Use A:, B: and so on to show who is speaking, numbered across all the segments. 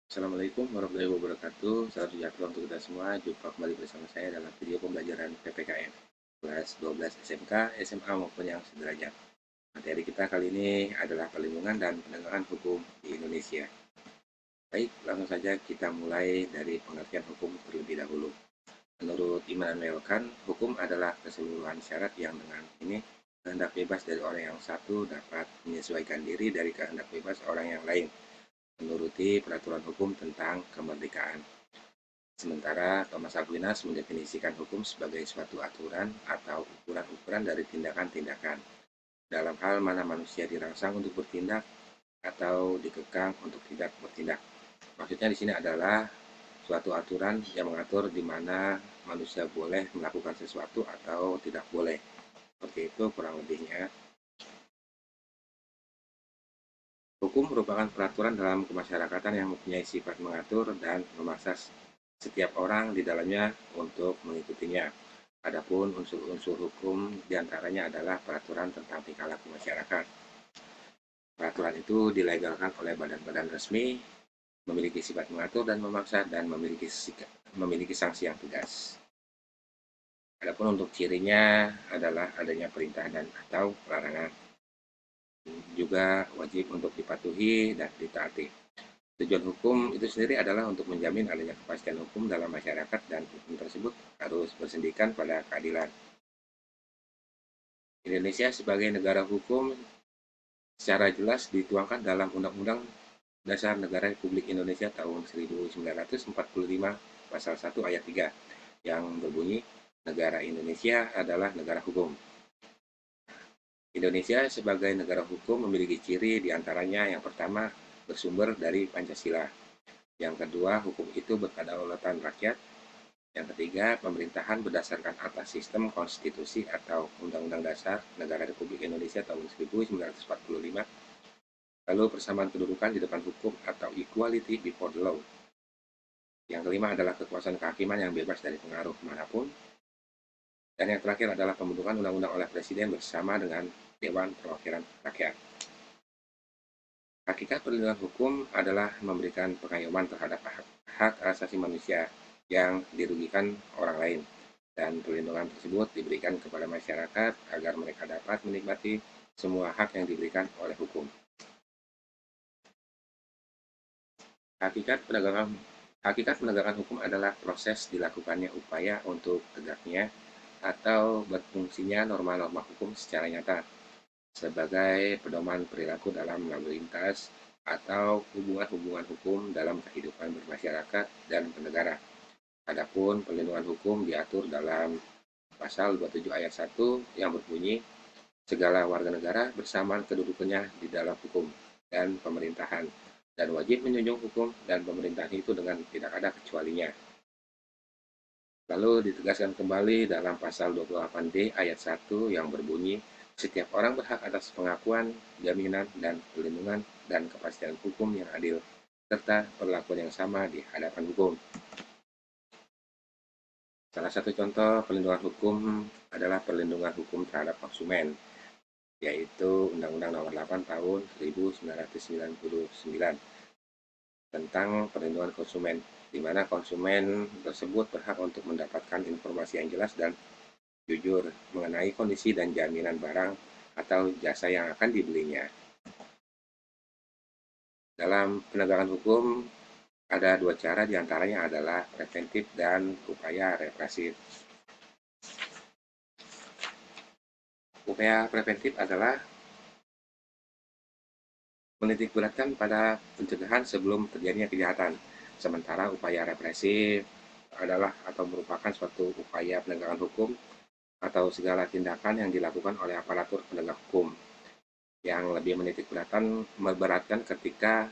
A: Assalamualaikum warahmatullahi wabarakatuh. Salam sejahtera untuk kita semua. Jumpa kembali bersama saya dalam video pembelajaran PPKN kelas 12 SMK, SMA maupun yang sederajat. Materi kita kali ini adalah perlindungan dan penegakan hukum di Indonesia. Baik, langsung saja kita mulai dari pengertian hukum terlebih dahulu. Menurut Immanuel Kant, hukum adalah keseluruhan syarat yang dengan ini kehendak bebas dari orang yang satu dapat menyesuaikan diri dari kehendak bebas orang yang lain, menuruti peraturan hukum tentang kemerdekaan. Sementara Thomas Aquinas mendefinisikan hukum sebagai suatu aturan atau ukuran-ukuran dari tindakan-tindakan dalam hal mana manusia dirangsang untuk bertindak atau dikekang untuk tidak bertindak. Maksudnya di sini adalah suatu aturan yang mengatur di mana manusia boleh melakukan sesuatu atau tidak boleh. Seperti itu kurang lebihnya. Hukum merupakan peraturan dalam kemasyarakatan yang mempunyai sifat mengatur dan memaksa setiap orang di dalamnya untuk mengikutinya. Adapun unsur-unsur hukum diantaranya adalah peraturan tentang tingkah laku masyarakat. Peraturan itu dilegalkan oleh badan-badan resmi, memiliki sifat mengatur dan memaksa, dan memiliki sanksi yang tegas. Adapun untuk cirinya adalah adanya perintah dan atau larangan, juga wajib untuk dipatuhi dan ditaati. Tujuan hukum itu sendiri adalah untuk menjamin adanya kepastian hukum dalam masyarakat dan hukum tersebut harus bersendikan pada keadilan. Indonesia sebagai negara hukum secara jelas dituangkan dalam Undang-Undang Dasar Negara Republik Indonesia tahun 1945 pasal 1 ayat 3 yang berbunyi negara Indonesia adalah negara hukum. Indonesia sebagai negara hukum memiliki ciri diantaranya yang pertama bersumber dari Pancasila. Yang kedua, hukum itu berkedaulatan rakyat. Yang ketiga, pemerintahan berdasarkan atas sistem konstitusi atau Undang-Undang Dasar Negara Republik Indonesia tahun 1945. Lalu persamaan kedudukan di depan hukum atau equality before the law. Yang kelima adalah kekuasaan kehakiman yang bebas dari pengaruh manapun. Dan yang terakhir adalah pembentukan undang-undang oleh Presiden bersama dengan Dewan Perwakilan Rakyat. Hakikat perlindungan hukum adalah memberikan pengayoman terhadap hak asasi manusia yang dirugikan orang lain, dan perlindungan tersebut diberikan kepada masyarakat agar mereka dapat menikmati semua hak yang diberikan oleh hukum. Hakikat penegakan Hakikat penegakan hukum adalah proses dilakukannya upaya untuk tegaknya atau berfungsinya norma-norma hukum secara nyata sebagai pedoman perilaku dalam lalu lintas atau hubungan-hubungan hukum dalam kehidupan bermasyarakat dan bernegara. Adapun perlindungan hukum diatur dalam pasal 27 ayat 1 yang berbunyi segala warga negara bersamaan kedudukannya di dalam hukum dan pemerintahan dan wajib menjunjung hukum dan pemerintahan itu dengan tidak ada kecualinya. Lalu ditegaskan kembali dalam pasal 28D ayat 1 yang berbunyi setiap orang berhak atas pengakuan, jaminan, dan perlindungan dan kepastian hukum yang adil, serta perlakuan yang sama di hadapan hukum. Salah satu contoh perlindungan hukum adalah perlindungan hukum terhadap konsumen, yaitu Undang-Undang Nomor 8 Tahun 1999 tentang perlindungan konsumen, di mana konsumen tersebut berhak untuk mendapatkan informasi yang jelas dan jujur mengenai kondisi dan jaminan barang atau jasa yang akan dibelinya. Dalam penegakan hukum, ada dua cara, diantaranya adalah preventif dan upaya represif. Upaya preventif adalah menitikberatkan pada pencegahan sebelum terjadinya kejahatan, sementara upaya represif adalah atau merupakan suatu upaya penegakan hukum atau segala tindakan yang dilakukan oleh aparatur penegak hukum yang lebih memberatkan ketika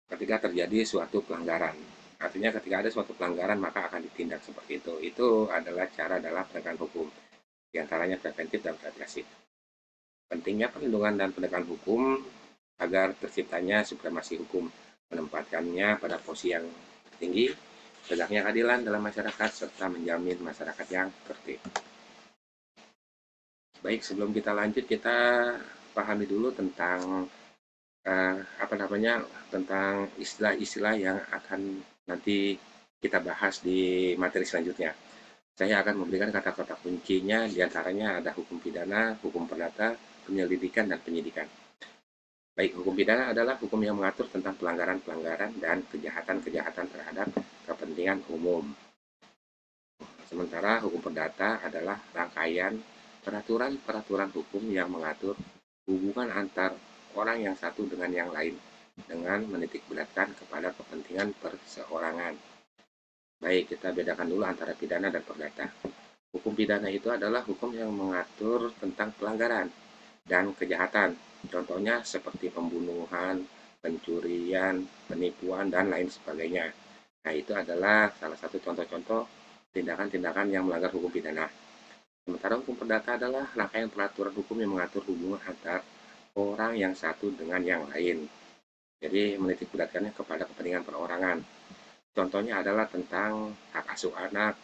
A: terjadi suatu pelanggaran. Artinya ketika ada suatu pelanggaran maka akan ditindak seperti itu. Itu adalah cara dalam penegakan hukum, diantaranya preventif dan represif. Pentingnya perlindungan dan penegakan hukum agar terciptanya supremasi hukum, menempatkannya pada posisi yang tertinggi, tegaknya keadilan dalam masyarakat, serta menjamin masyarakat yang tertib. Baik, sebelum kita lanjut, kita pahami dulu tentang apa namanya, tentang istilah-istilah yang akan nanti kita bahas di materi selanjutnya. Saya akan memberikan kata-kata kuncinya, diantaranya ada hukum pidana, hukum perdata, penyelidikan, dan penyidikan. Baik, hukum pidana adalah hukum yang mengatur tentang pelanggaran-pelanggaran dan kejahatan-kejahatan terhadap kepentingan umum. Sementara hukum perdata adalah rangkaian peraturan-peraturan hukum yang mengatur hubungan antar orang yang satu dengan yang lain dengan menitikberatkan kepada kepentingan perseorangan. Baik, kita bedakan dulu antara pidana dan perdata. Hukum pidana itu adalah hukum yang mengatur tentang pelanggaran dan kejahatan. Contohnya seperti pembunuhan, pencurian, penipuan, dan lain sebagainya. Nah, itu adalah salah satu contoh-contoh tindakan-tindakan yang melanggar hukum pidana. Sementara hukum perdata adalah rangkaian peraturan hukum yang mengatur hubungan antar orang yang satu dengan yang lain. Jadi menitik beratkannya kepada kepentingan perorangan. Contohnya adalah tentang hak asuh anak,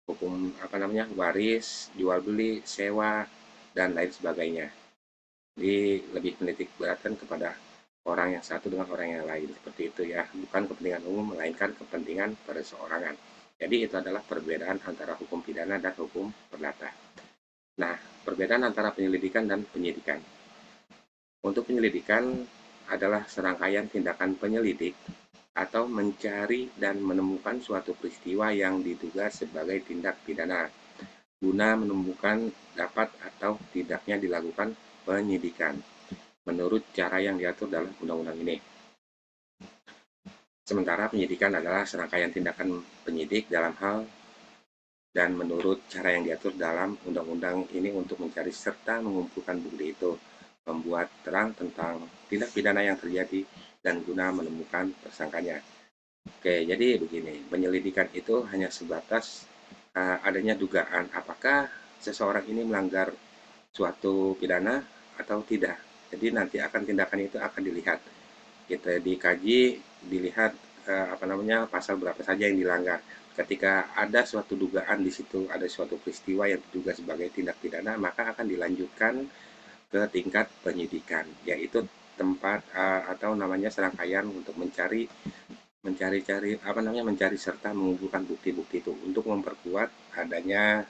A: hukum apa namanya, waris, jual beli, sewa, dan lain sebagainya. Jadi lebih menitik beratkan kepada orang yang satu dengan orang yang lain, seperti itu ya, bukan kepentingan umum melainkan kepentingan perseorangan. Jadi itu adalah perbedaan antara hukum pidana dan hukum perdata. Nah, perbedaan antara penyelidikan dan penyidikan. Untuk penyelidikan adalah serangkaian tindakan penyelidik atau mencari dan menemukan suatu peristiwa yang diduga sebagai tindak pidana guna menemukan dapat atau tidaknya dilakukan penyidikan menurut cara yang diatur dalam undang-undang ini. Sementara penyidikan adalah serangkaian tindakan penyidik dalam hal dan menurut cara yang diatur dalam undang-undang ini untuk mencari serta mengumpulkan bukti itu, membuat terang tentang tindak pidana yang terjadi dan guna menemukan tersangkanya. Oke, jadi begini, penyelidikan itu hanya sebatas adanya dugaan apakah seseorang ini melanggar suatu pidana atau tidak. Jadi nanti akan tindakan itu akan dilihat, kita dikaji, dilihat apa namanya, pasal berapa saja yang dilanggar. Ketika ada suatu dugaan di situ, ada suatu peristiwa yang diduga sebagai tindak pidana, maka akan dilanjutkan ke tingkat penyidikan, yaitu tempat atau namanya serangkaian untuk mencari-cari apa namanya, mencari serta mengumpulkan bukti-bukti itu untuk memperkuat adanya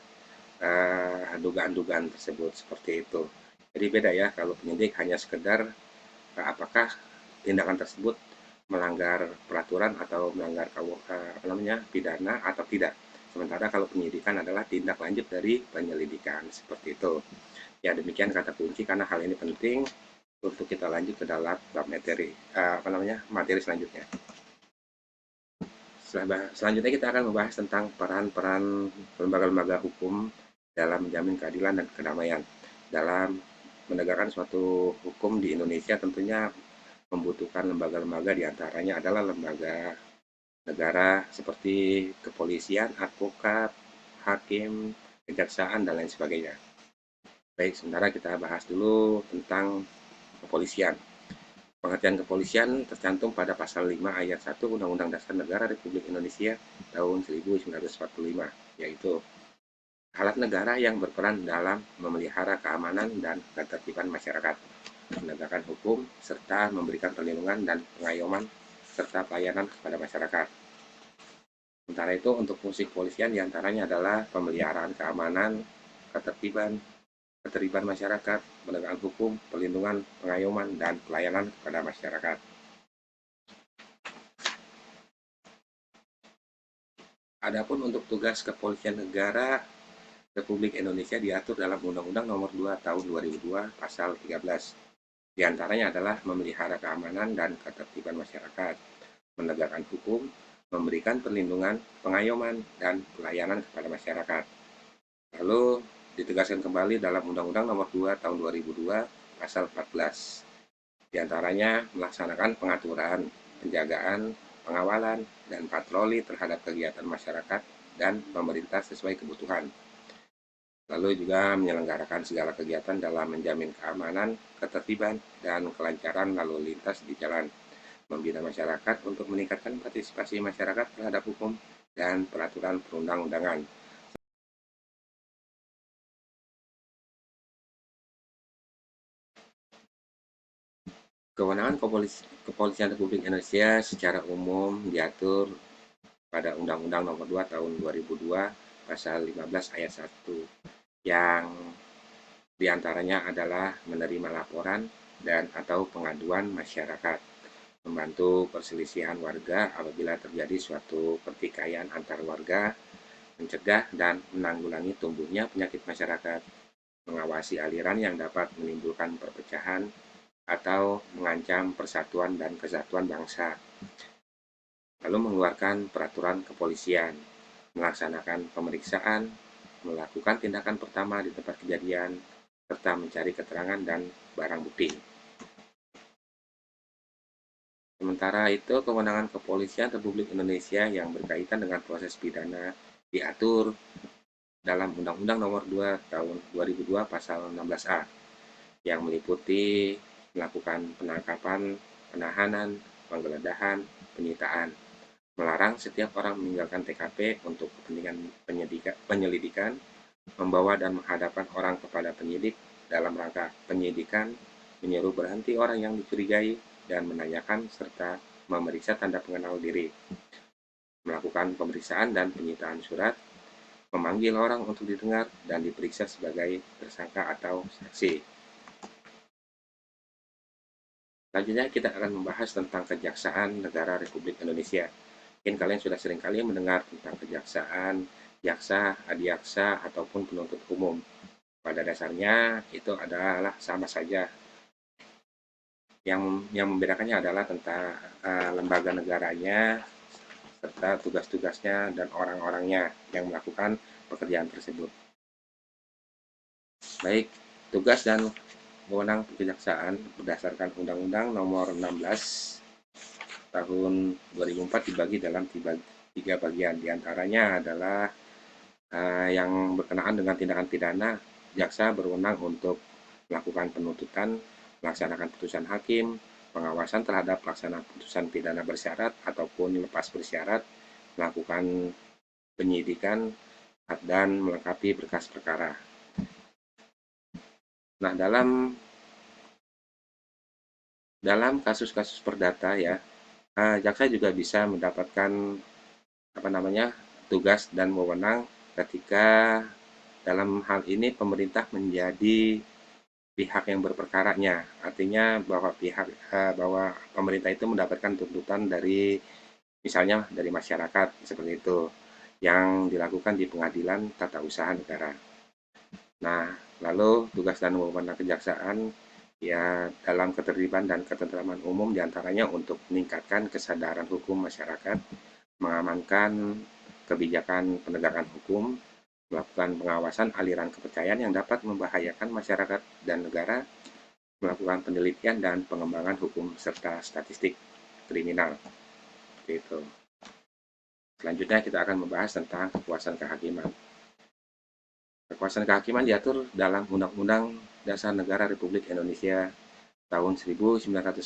A: dugaan-dugaan tersebut, seperti itu. Jadi beda ya, kalau penyidik hanya sekedar apakah tindakan tersebut melanggar peraturan atau melanggar apa namanya, pidana atau tidak. Sementara kalau penyidikan adalah tindak lanjut dari penyelidikan, seperti itu. Ya, demikian kata kunci karena hal ini penting untuk kita lanjut ke dalam materi apa namanya, materi selanjutnya. Selanjutnya kita akan membahas tentang peran-peran lembaga-lembaga hukum dalam menjamin keadilan dan kedamaian. Dalam menegakkan suatu hukum di Indonesia tentunya membutuhkan lembaga-lembaga, diantaranya adalah lembaga negara seperti kepolisian, advokat, hakim, kejaksaan, dan lain sebagainya. Baik, sementara kita bahas dulu tentang kepolisian. Pengertian kepolisian tercantum pada pasal 5 ayat 1 Undang-Undang Dasar Negara Republik Indonesia tahun 1945, yaitu alat negara yang berperan dalam memelihara keamanan dan ketertiban masyarakat, menegakkan hukum, serta memberikan perlindungan dan pengayoman serta pelayanan kepada masyarakat. Sementara itu untuk fungsi kepolisian diantaranya adalah pemeliharaan keamanan, ketertiban masyarakat, penegakan hukum, perlindungan, pengayoman, dan pelayanan kepada masyarakat. Adapun untuk tugas kepolisian negara Republik Indonesia diatur dalam Undang-Undang Nomor 2 Tahun 2002 Pasal 13. Di antaranya adalah memelihara keamanan dan ketertiban masyarakat, menegakkan hukum, memberikan perlindungan, pengayoman, dan pelayanan kepada masyarakat. Lalu ditegaskan kembali dalam Undang-Undang Nomor 2 Tahun 2002 Pasal 14. Di antaranya melaksanakan pengaturan, penjagaan, pengawalan, dan patroli terhadap kegiatan masyarakat dan pemerintah sesuai kebutuhan. Lalu juga menyelenggarakan segala kegiatan dalam menjamin keamanan, ketertiban, dan kelancaran lalu lintas di jalan, membina masyarakat untuk meningkatkan partisipasi masyarakat terhadap hukum dan peraturan perundang-undangan. Kewenangan Kepolisian Republik Indonesia secara umum diatur pada Undang-Undang Nomor 2 Tahun 2002 Pasal 15 Ayat 1 yang diantaranya adalah menerima laporan dan atau pengaduan masyarakat, membantu perselisihan warga apabila terjadi suatu pertikaian antar warga, mencegah dan menanggulangi tumbuhnya penyakit masyarakat, mengawasi aliran yang dapat menimbulkan perpecahan atau mengancam persatuan dan kesatuan bangsa, lalu mengeluarkan peraturan kepolisian, melaksanakan pemeriksaan, melakukan tindakan pertama di tempat kejadian, serta mencari keterangan dan barang bukti. Sementara itu, kewenangan Kepolisian Republik Indonesia yang berkaitan dengan proses pidana diatur dalam Undang-Undang Nomor 2 Tahun 2002 Pasal 16A yang meliputi melakukan penangkapan, penahanan, penggeledahan, penyitaan, melarang setiap orang meninggalkan TKP untuk kepentingan penyelidikan, membawa dan menghadapkan orang kepada penyidik dalam rangka penyidikan, menyuruh berhenti orang yang dicurigai, dan menanyakan serta memeriksa tanda pengenal diri, melakukan pemeriksaan dan penyitaan surat, memanggil orang untuk didengar dan diperiksa sebagai tersangka atau saksi. Selanjutnya kita akan membahas tentang Kejaksaan Negara Republik Indonesia. Mungkin kalian sudah sering kali mendengar tentang kejaksaan, jaksa, adiaksa, ataupun penuntut umum. Pada dasarnya itu adalah sama saja. Yang membedakannya adalah tentang lembaga negaranya, serta tugas-tugasnya dan orang-orangnya yang melakukan pekerjaan tersebut. Baik, tugas dan wewenang kejaksaan berdasarkan Undang-Undang Nomor 16 Tahun 2004 dibagi dalam tiga bagian. Di antaranya adalah yang berkenaan dengan tindakan pidana, jaksa berwenang untuk melakukan penuntutan, melaksanakan putusan hakim, pengawasan terhadap pelaksanaan putusan pidana bersyarat ataupun lepas bersyarat, melakukan penyidikan, dan melengkapi berkas perkara. Nah, dalam kasus-kasus perdata ya, jaksa juga bisa mendapatkan tugas dan wewenang ketika dalam hal ini pemerintah menjadi pihak yang berperkaranya. Artinya bahwa pemerintah itu mendapatkan tuntutan dari misalnya dari masyarakat seperti itu yang dilakukan di Pengadilan Tata Usaha Negara. Nah, lalu tugas dan wewenang kejaksaan ya dalam ketertiban dan ketentraman umum diantaranya untuk meningkatkan kesadaran hukum masyarakat, mengamankan kebijakan penegakan hukum, melakukan pengawasan aliran kepercayaan yang dapat membahayakan masyarakat dan negara, melakukan penelitian dan pengembangan hukum serta statistik kriminal. Seperti itu. Selanjutnya kita akan membahas tentang kekuasaan kehakiman. Kekuasaan kehakiman diatur dalam Undang-Undang Dasar Negara Republik Indonesia tahun 1945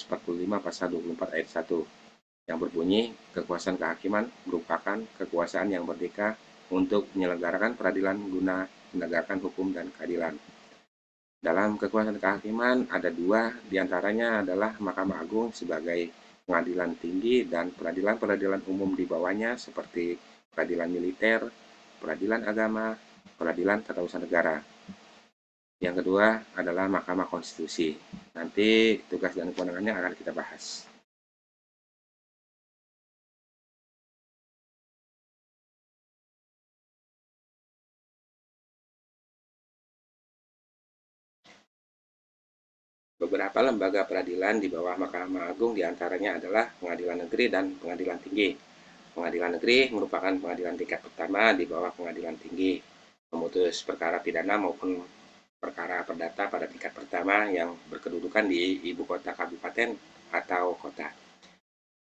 A: pasal 24 ayat 1 yang berbunyi kekuasaan kehakiman merupakan kekuasaan yang merdeka untuk menyelenggarakan peradilan guna menegakkan hukum dan keadilan. Dalam kekuasaan kehakiman ada dua, diantaranya adalah Mahkamah Agung sebagai pengadilan tinggi dan peradilan-peradilan umum di bawahnya seperti peradilan militer, peradilan agama, peradilan tata usaha negara. Yang kedua adalah Mahkamah Konstitusi. Nanti tugas dan kewenangannya akan kita bahas. Beberapa lembaga peradilan di bawah Mahkamah Agung diantaranya adalah Pengadilan Negeri dan Pengadilan Tinggi. Pengadilan Negeri merupakan pengadilan tingkat pertama di bawah Pengadilan Tinggi, memutus perkara pidana maupun perkara perdata pada tingkat pertama yang berkedudukan di ibu kota kabupaten atau kota.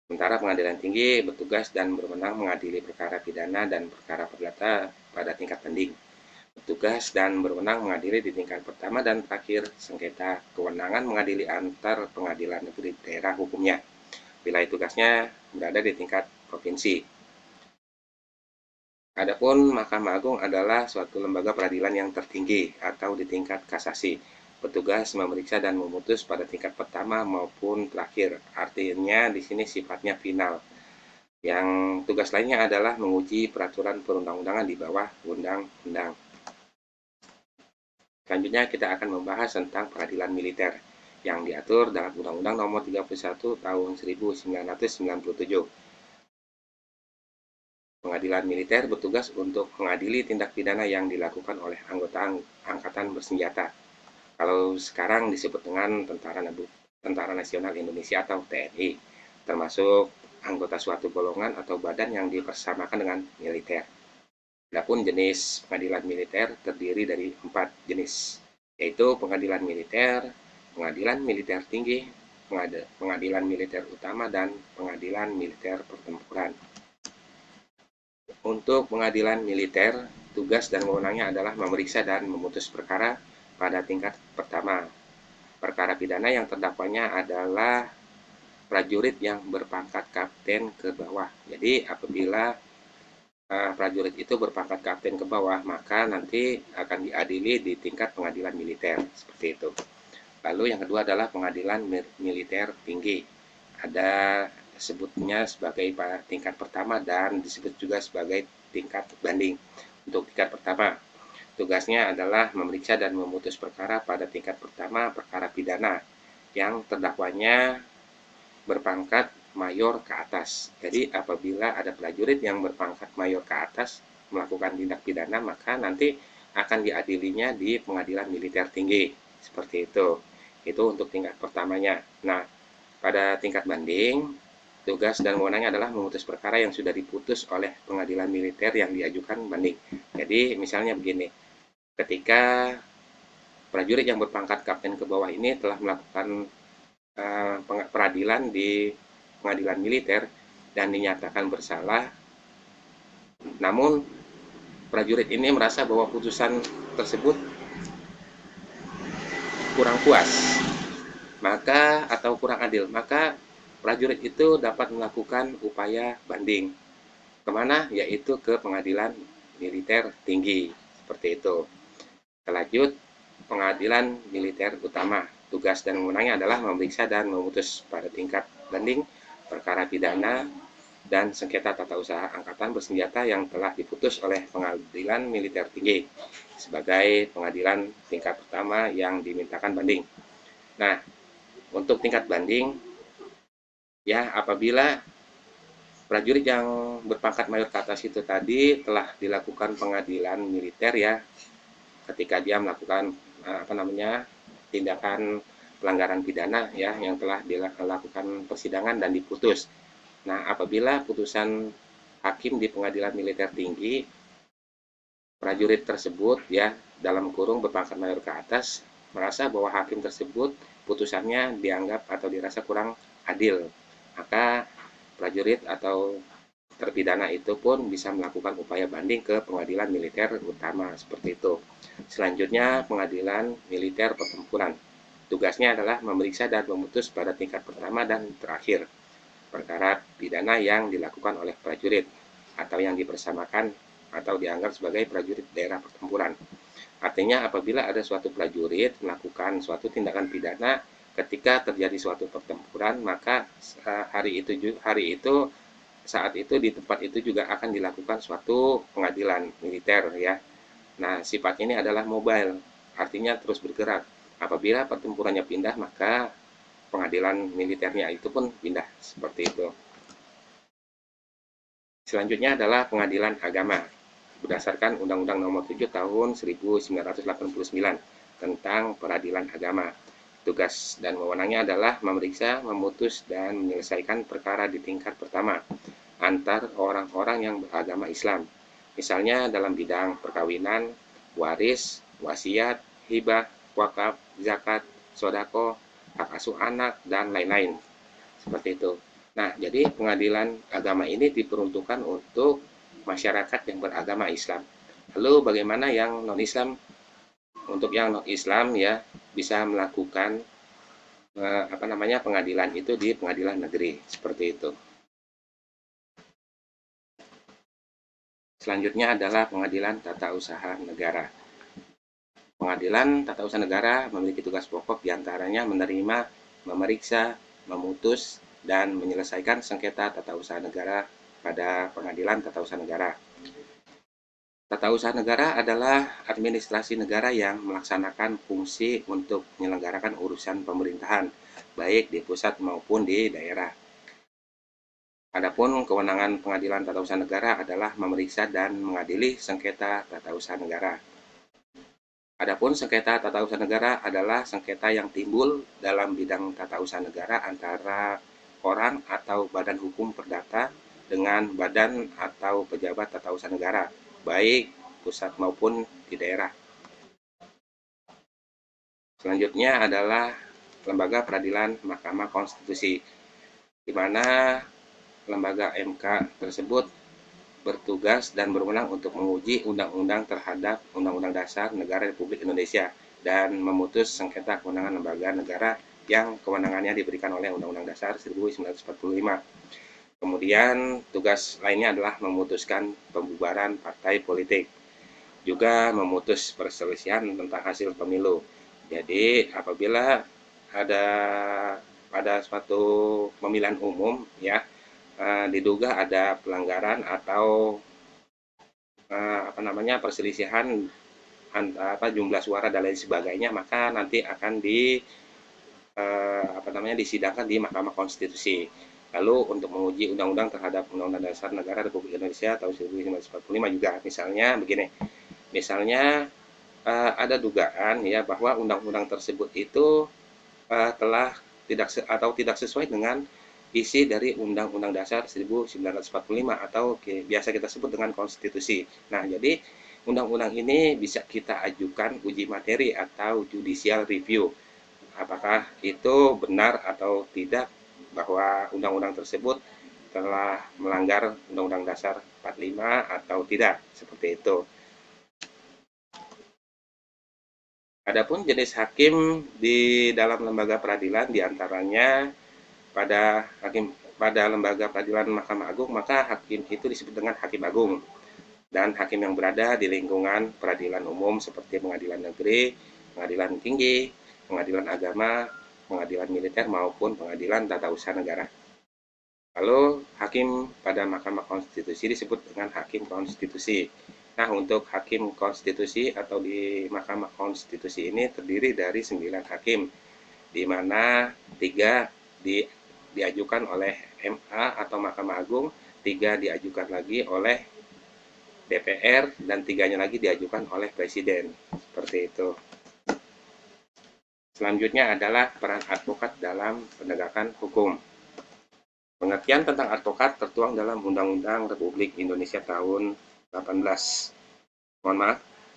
A: Sementara Pengadilan Tinggi bertugas dan berwenang mengadili perkara pidana dan perkara perdata pada tingkat banding. Bertugas dan berwenang mengadili di tingkat pertama dan terakhir sengketa kewenangan mengadili antar pengadilan negeri daerah hukumnya. Wilayah tugasnya berada di tingkat provinsi. Adapun Mahkamah Agung adalah suatu lembaga peradilan yang tertinggi atau di tingkat kasasi. petugas memeriksa dan memutus pada tingkat pertama maupun terakhir. Artinya di sini sifatnya final. Yang tugas lainnya adalah menguji peraturan perundang-undangan di bawah undang-undang. Selanjutnya kita akan membahas tentang peradilan militer yang diatur dalam Undang-Undang Nomor 31 Tahun 1997. Pengadilan militer bertugas untuk mengadili tindak pidana yang dilakukan oleh anggota angkatan bersenjata. Kalau sekarang disebut dengan Tentara Nasional Indonesia atau TNI, termasuk anggota suatu golongan atau badan yang dipersamakan dengan militer. Adapun jenis pengadilan militer terdiri dari 4 jenis, yaitu pengadilan militer tinggi, pengadilan militer utama, dan pengadilan militer pertempuran. Untuk pengadilan militer, tugas dan wewenangnya adalah memeriksa dan memutus perkara pada tingkat pertama. Perkara pidana yang terdakwanya adalah prajurit yang berpangkat kapten ke bawah. Jadi apabila prajurit itu berpangkat kapten ke bawah, maka nanti akan diadili di tingkat pengadilan militer, seperti itu. Lalu yang kedua adalah pengadilan militer tinggi. Ada sebutnya sebagai tingkat pertama dan disebut juga sebagai tingkat banding. Untuk tingkat pertama, tugasnya adalah memeriksa dan memutus perkara pada tingkat pertama perkara pidana yang terdakwanya berpangkat mayor ke atas. Jadi apabila ada prajurit yang berpangkat mayor ke atas melakukan tindak pidana, maka nanti akan diadilinya di pengadilan militer tinggi. Seperti itu. Itu untuk tingkat pertamanya. Nah, pada tingkat banding, tugas dan wewenangnya adalah memutus perkara yang sudah diputus oleh pengadilan militer yang diajukan banding. Jadi misalnya begini, ketika prajurit yang berpangkat kapten ke bawah ini telah melakukan peradilan di pengadilan militer dan dinyatakan bersalah, namun prajurit ini merasa bahwa putusan tersebut kurang puas, atau kurang adil, maka prajurit itu dapat melakukan upaya banding. Kemana? Yaitu ke pengadilan militer tinggi, seperti itu. Lanjut, pengadilan militer utama. Tugas dan wewenangnya adalah memeriksa dan memutus pada tingkat banding perkara pidana dan sengketa tata usaha angkatan bersenjata yang telah diputus oleh pengadilan militer tinggi sebagai pengadilan tingkat pertama yang dimintakan banding. Nah, untuk tingkat banding, ya apabila prajurit yang berpangkat mayor ke atas itu tadi telah dilakukan pengadilan militer, ya ketika dia melakukan tindakan pelanggaran pidana ya yang telah dilakukan persidangan dan diputus. Nah, apabila putusan hakim di pengadilan militer tinggi, prajurit tersebut ya dalam kurung berpangkat mayor ke atas merasa bahwa hakim tersebut putusannya dianggap atau dirasa kurang adil, maka prajurit atau terpidana itu pun bisa melakukan upaya banding ke pengadilan militer utama, seperti itu. Selanjutnya, pengadilan militer pertempuran. Tugasnya adalah memeriksa dan memutus pada tingkat pertama dan terakhir perkara pidana yang dilakukan oleh prajurit atau yang dipersamakan atau dianggap sebagai prajurit daerah pertempuran. Artinya apabila ada suatu prajurit melakukan suatu tindakan pidana ketika terjadi suatu pertempuran, maka saat itu di tempat itu juga akan dilakukan suatu pengadilan militer ya. Nah, sifat ini adalah mobile, artinya terus bergerak. Apabila pertempurannya pindah, maka pengadilan militernya itu pun pindah, seperti itu. Selanjutnya adalah pengadilan agama berdasarkan Undang-Undang Nomor 7 Tahun 1989 tentang peradilan agama. Tugas dan wewenangnya adalah memeriksa, memutus, dan menyelesaikan perkara di tingkat pertama antar orang-orang yang beragama Islam. Misalnya dalam bidang perkawinan, waris, wasiat, hibah, wakaf, zakat, sodako, hak asuh anak, dan lain-lain. Seperti itu. Nah, jadi pengadilan agama ini diperuntukkan untuk masyarakat yang beragama Islam. Lalu bagaimana yang non-Islam? Untuk yang non-Islam ya bisa melakukan pengadilan itu di pengadilan negeri, seperti itu. Selanjutnya adalah pengadilan tata usaha negara. Pengadilan Tata Usaha Negara memiliki tugas pokok diantaranya menerima, memeriksa, memutus, dan menyelesaikan sengketa tata usaha negara pada Pengadilan Tata Usaha Negara. Tata usaha negara adalah administrasi negara yang melaksanakan fungsi untuk menyelenggarakan urusan pemerintahan, baik di pusat maupun di daerah. Adapun kewenangan Pengadilan Tata Usaha Negara adalah memeriksa dan mengadili sengketa tata usaha negara. Adapun sengketa tata usaha negara adalah sengketa yang timbul dalam bidang tata usaha negara antara orang atau badan hukum perdata dengan badan atau pejabat tata usaha negara, baik pusat maupun di daerah. Selanjutnya adalah Lembaga Peradilan Mahkamah Konstitusi, di mana lembaga MK tersebut bertugas dan berwenang untuk menguji undang-undang terhadap Undang-Undang Dasar Negara Republik Indonesia dan memutus sengketa kewenangan lembaga negara yang kewenangannya diberikan oleh Undang-Undang Dasar 1945. Kemudian tugas lainnya adalah memutuskan pembubaran partai politik, juga memutus perselisihan tentang hasil pemilu. Jadi apabila ada pada suatu pemilihan umum ya, diduga ada pelanggaran atau perselisihan jumlah suara dan lain sebagainya, maka nanti akan disidangkan di Mahkamah Konstitusi. Lalu untuk menguji undang-undang terhadap Undang-Undang Dasar Negara Republik Indonesia tahun 1945 juga, misalnya begini, ada dugaan ya bahwa undang-undang tersebut itu telah tidak sesuai dengan isi dari Undang-Undang Dasar 1945 atau biasa kita sebut dengan konstitusi. Nah, jadi undang-undang ini bisa kita ajukan uji materi atau judicial review. Apakah itu benar atau tidak bahwa undang-undang tersebut telah melanggar Undang-Undang Dasar 45 atau tidak, seperti itu. Adapun jenis hakim di dalam lembaga peradilan diantaranya pada lembaga peradilan Mahkamah Agung, maka hakim itu disebut dengan hakim agung, dan hakim yang berada di lingkungan peradilan umum seperti pengadilan negeri, pengadilan tinggi, pengadilan agama, pengadilan militer maupun pengadilan tata usaha negara. Lalu hakim pada Mahkamah Konstitusi disebut dengan hakim konstitusi. Nah, untuk hakim konstitusi atau di Mahkamah Konstitusi ini terdiri dari 9 hakim, di mana 3 diajukan oleh MA atau Mahkamah Agung, 3 diajukan lagi oleh DPR, dan 3-nya lagi diajukan oleh Presiden. Seperti itu. Selanjutnya adalah peran advokat dalam penegakan hukum. Pengertian tentang advokat tertuang dalam Undang-Undang Republik Indonesia tahun 18,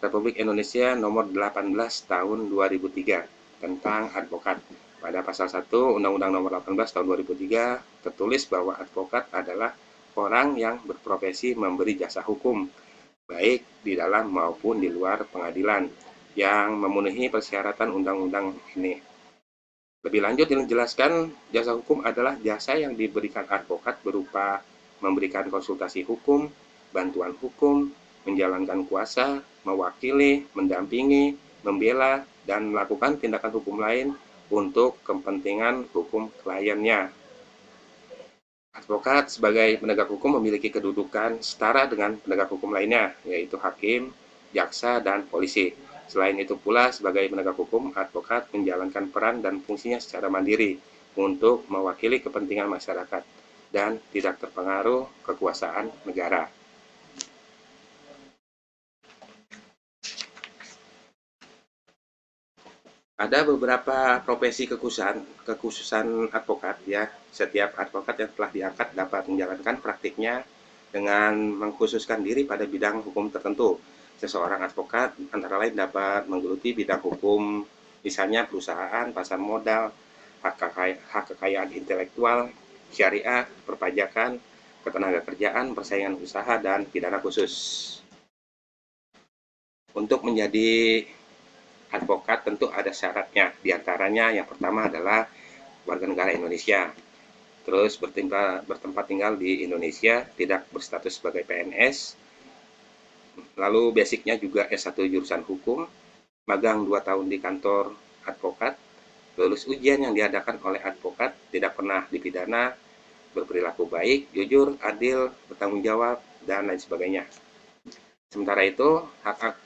A: Republik Indonesia nomor 18 tahun 2003 tentang advokat. Pada pasal 1 Undang-Undang nomor 18 tahun 2003 tertulis bahwa advokat adalah orang yang berprofesi memberi jasa hukum, baik di dalam maupun di luar pengadilan, yang memenuhi persyaratan undang-undang ini. Lebih lanjut dijelaskan, jasa hukum adalah jasa yang diberikan advokat berupa memberikan konsultasi hukum, bantuan hukum, menjalankan kuasa, mewakili, mendampingi, membela, dan melakukan tindakan hukum lain untuk kepentingan hukum kliennya. Advokat sebagai penegak hukum memiliki kedudukan setara dengan penegak hukum lainnya, yaitu hakim, jaksa, dan polisi. Selain itu pula, sebagai penegak hukum, advokat menjalankan peran dan fungsinya secara mandiri untuk mewakili kepentingan masyarakat dan tidak terpengaruh kekuasaan negara. Ada beberapa profesi kekhususan advokat ya. Setiap advokat yang telah diangkat dapat menjalankan praktiknya dengan mengkhususkan diri pada bidang hukum tertentu. Seseorang advokat antara lain dapat menggeluti bidang hukum, misalnya perusahaan, pasar modal, hak kekayaan intelektual, syariah, perpajakan, ketenagakerjaan, persaingan usaha, dan pidana khusus. Untuk menjadi advokat tentu ada syaratnya, diantaranya yang pertama adalah warga negara Indonesia, terus bertempat tinggal di Indonesia, tidak berstatus sebagai PNS, lalu basicnya juga S1 jurusan hukum, magang 2 tahun di kantor advokat, lulus ujian yang diadakan oleh advokat, tidak pernah dipidana, berperilaku baik, jujur, adil, bertanggung jawab, dan lain sebagainya. Sementara itu, hak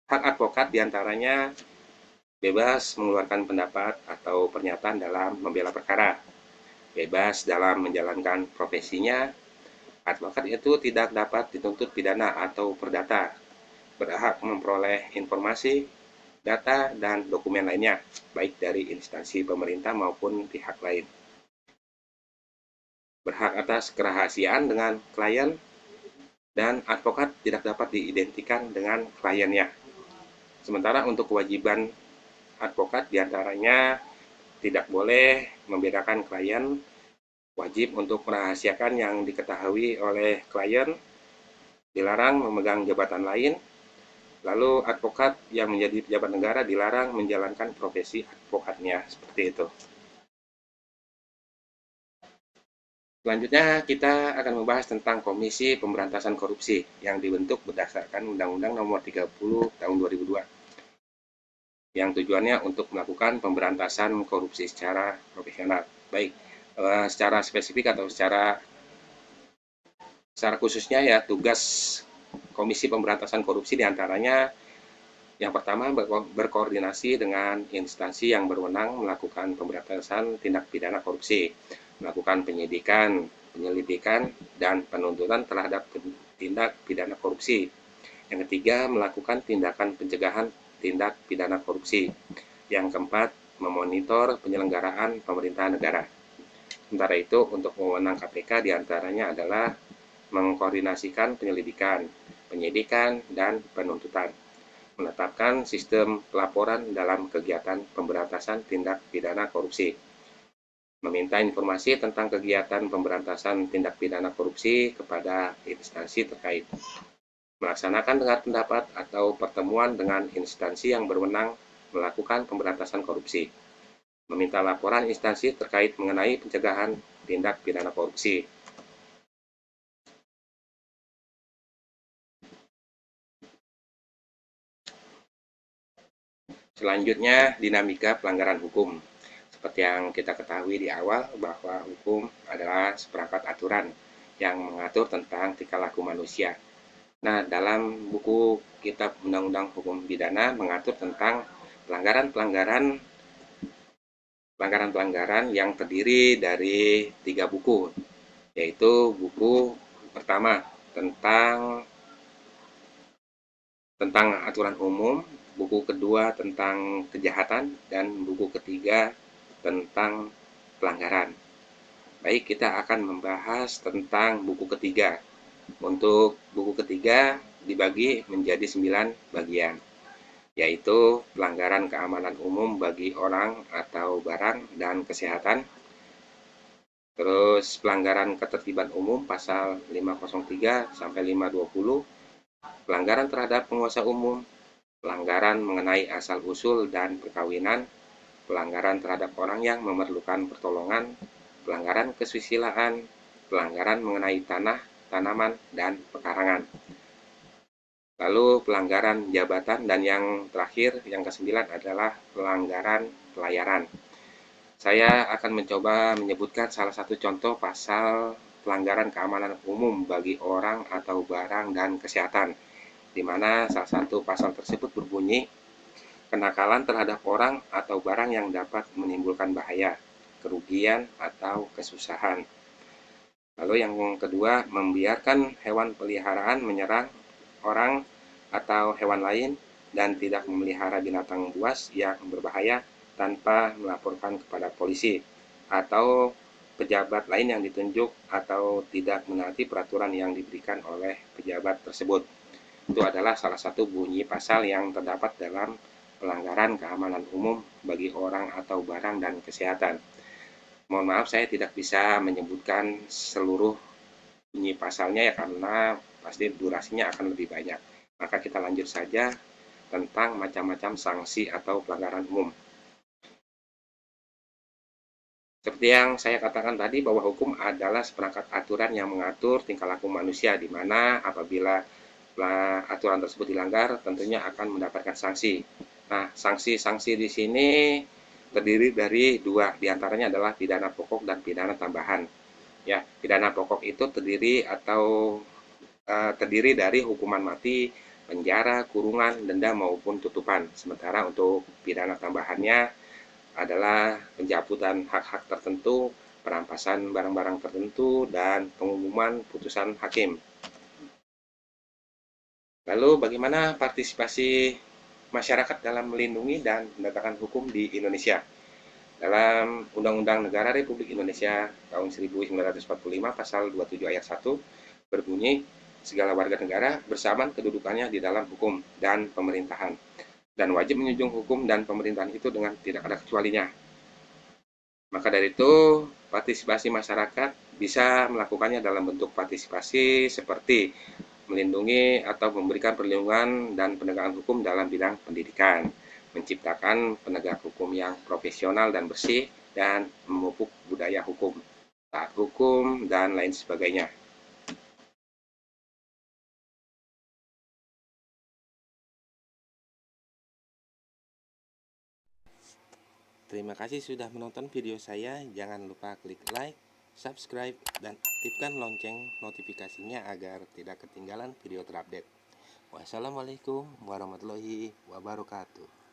A: advokat diantaranya bebas mengeluarkan pendapat atau pernyataan dalam membela perkara, bebas dalam menjalankan profesinya. Advokat itu tidak dapat dituntut pidana atau perdata, berhak memperoleh informasi, data, dan dokumen lainnya, baik dari instansi pemerintah maupun pihak lain. Berhak atas kerahasiaan dengan klien, dan advokat tidak dapat diidentikan dengan kliennya. Sementara untuk kewajiban advokat diantaranya tidak boleh membedakan klien, wajib untuk merahasiakan yang diketahui oleh klien, dilarang memegang jabatan lain, lalu advokat yang menjadi pejabat negara dilarang menjalankan profesi advokatnya, seperti itu. Selanjutnya kita akan membahas tentang Komisi Pemberantasan Korupsi yang dibentuk berdasarkan Undang-Undang Nomor 30 Tahun 2002 yang tujuannya untuk melakukan pemberantasan korupsi secara profesional. Baik, secara spesifik atau secara khususnya ya tugas Komisi Pemberantasan Korupsi diantaranya yang pertama berkoordinasi dengan instansi yang berwenang melakukan pemberantasan tindak pidana korupsi, melakukan penyidikan, penyelidikan, dan penuntutan terhadap tindak pidana korupsi. Yang ketiga, melakukan tindakan pencegahan tindak pidana korupsi. Yang keempat, memonitor penyelenggaraan pemerintahan negara. Sementara itu, untuk wewenang KPK diantaranya adalah mengkoordinasikan penyelidikan, penyidikan, dan penuntutan, menetapkan sistem pelaporan dalam kegiatan pemberantasan tindak pidana korupsi, meminta informasi tentang kegiatan pemberantasan tindak pidana korupsi kepada instansi terkait, melaksanakan dengar pendapat atau pertemuan dengan instansi yang berwenang melakukan pemberantasan korupsi, meminta laporan instansi terkait mengenai pencegahan tindak pidana korupsi. Selanjutnya, dinamika pelanggaran hukum. Seperti yang kita ketahui di awal bahwa hukum adalah seperangkat aturan yang mengatur tentang tingkah laku manusia. Nah, dalam buku Kitab Undang-Undang Hukum Pidana mengatur tentang pelanggaran-pelanggaran yang terdiri dari 3 buku, yaitu buku pertama tentang aturan umum, buku kedua tentang kejahatan, dan buku ketiga tentang pelanggaran. Baik, kita akan membahas tentang buku ketiga. Untuk buku ketiga dibagi menjadi 9 bagian, yaitu pelanggaran keamanan umum bagi orang atau barang dan kesehatan, terus pelanggaran ketertiban umum pasal 503 sampai 520, pelanggaran terhadap penguasa umum, pelanggaran mengenai asal-usul dan perkawinan, pelanggaran terhadap orang yang memerlukan pertolongan, pelanggaran kesusilaan, pelanggaran mengenai tanah, tanaman, dan pekarangan. Lalu pelanggaran jabatan, dan yang terakhir, yang ke-9 adalah pelanggaran pelayaran. Saya akan mencoba menyebutkan salah satu contoh pasal pelanggaran keamanan umum bagi orang atau barang dan kesehatan, di mana salah satu pasal tersebut berbunyi, kenakalan terhadap orang atau barang yang dapat menimbulkan bahaya, kerugian, atau kesusahan. Lalu yang kedua, membiarkan hewan peliharaan menyerang orang atau hewan lain dan tidak memelihara binatang buas yang berbahaya tanpa melaporkan kepada polisi atau pejabat lain yang ditunjuk atau tidak menaati peraturan yang diberikan oleh pejabat tersebut. Itu adalah salah satu bunyi pasal yang terdapat dalam pelanggaran keamanan umum bagi orang atau barang dan kesehatan. Mohon maaf, saya tidak bisa menyebutkan seluruh bunyi pasalnya ya, karena pasti durasinya akan lebih banyak. Maka kita lanjut saja tentang macam-macam sanksi atau pelanggaran umum. Seperti yang saya katakan tadi, bahwa hukum adalah seperangkat aturan yang mengatur tingkah laku manusia, di mana apabila setelah aturan tersebut dilanggar, tentunya akan mendapatkan sanksi. Nah, sanksi-sanksi di sini terdiri dari dua, diantaranya adalah pidana pokok dan pidana tambahan. Ya, pidana pokok itu terdiri dari hukuman mati, penjara, kurungan, denda maupun tutupan. Sementara untuk pidana tambahannya adalah pencabutan hak-hak tertentu, perampasan barang-barang tertentu, dan pengumuman putusan hakim. Lalu bagaimana partisipasi masyarakat dalam melindungi dan menegakkan hukum di Indonesia? Dalam Undang-Undang Negara Republik Indonesia tahun 1945 pasal 27 ayat 1 berbunyi, segala warga negara bersamaan kedudukannya di dalam hukum dan pemerintahan, dan wajib menjunjung hukum dan pemerintahan itu dengan tidak ada kecualinya. Maka dari itu, partisipasi masyarakat bisa melakukannya dalam bentuk partisipasi seperti melindungi atau memberikan perlindungan dan penegakan hukum dalam bidang pendidikan, menciptakan penegak hukum yang profesional dan bersih, dan memupuk budaya hukum, taat hukum, dan lain sebagainya. Terima kasih sudah menonton video saya. Jangan lupa klik like, subscribe, dan aktifkan lonceng notifikasinya agar tidak ketinggalan video terupdate. Wassalamualaikum warahmatullahi wabarakatuh.